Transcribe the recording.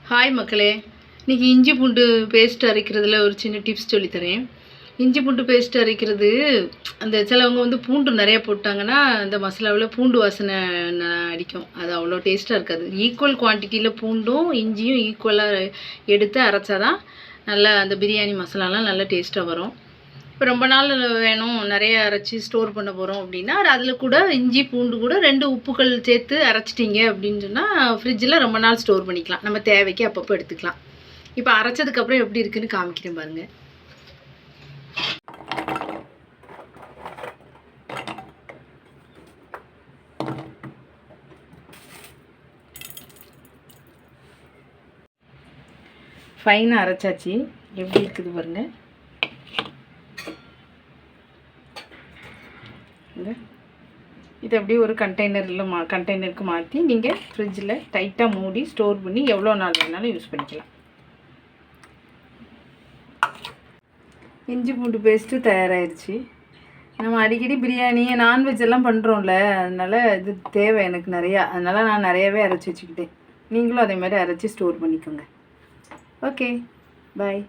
Hi மக்களே, இன்றைக்கி இஞ்சி பூண்டு பேஸ்ட் அரைக்கிறதுல ஒரு சின்ன டிப்ஸ் சொல்லித்தரேன். இஞ்சி பூண்டு பேஸ்ட் அரைக்கிறது அந்த சிலவங்க வந்து பூண்டு நிறையா போட்டாங்கன்னா அந்த மசாலாவில் பூண்டு வாசனை அடிக்கும். அது அவ்வளோ டேஸ்ட்டாக இருக்காது. ஈக்குவல் குவான்டிட்டியில் பூண்டும் இஞ்சியும் ஈக்குவலாக எடுத்து அரைச்சா தான் நல்லா அந்த பிரியாணி மசாலாலாம் நல்லா டேஸ்ட்டாக வரும். இப்போ ரொம்ப நாள் வேணும், நிறைய அரைச்சி ஸ்டோர் பண்ண போகிறோம் அப்படின்னா அதில் கூட இஞ்சி பூண்டு கூட 2 உப்புக்கள் சேர்த்து அரைச்சிட்டிங்க அப்படின்னு சொன்னால் ஃப்ரிட்ஜில் ரொம்ப நாள் ஸ்டோர் பண்ணிக்கலாம். நம்ம தேவைக்கு அப்பப்போ எடுத்துக்கலாம். இப்போ அரைச்சதுக்கப்புறம் எப்படி இருக்குதுன்னு காமிக்கிறேன் பாருங்கள். ஃபைனாக அரைச்சாச்சு, எப்படி இருக்குது பாருங்கள். இதை அப்படியே ஒரு கண்டெய்னருக்கு மாற்றி நீங்கள் ஃப்ரிட்ஜில் டைட்டாக மூடி ஸ்டோர் பண்ணி எவ்வளோ நாள் வேணாலும் யூஸ் பண்ணிக்கலாம். இஞ்சி பூண்டு பேஸ்ட்டு தயாராகிடுச்சு. நம்ம அடிக்கடி பிரியாணி நான்வெஜ் எல்லாம் பண்ணுறோம்ல, அதனால் இது தேவை எனக்கு நிறையா. அதனால் நான் நிறையாவே அரைச்சி வச்சுக்கிட்டேன். நீங்களும் அதே மாதிரி அரைச்சி ஸ்டோர் பண்ணிக்கோங்க. ஓகே, பாய்.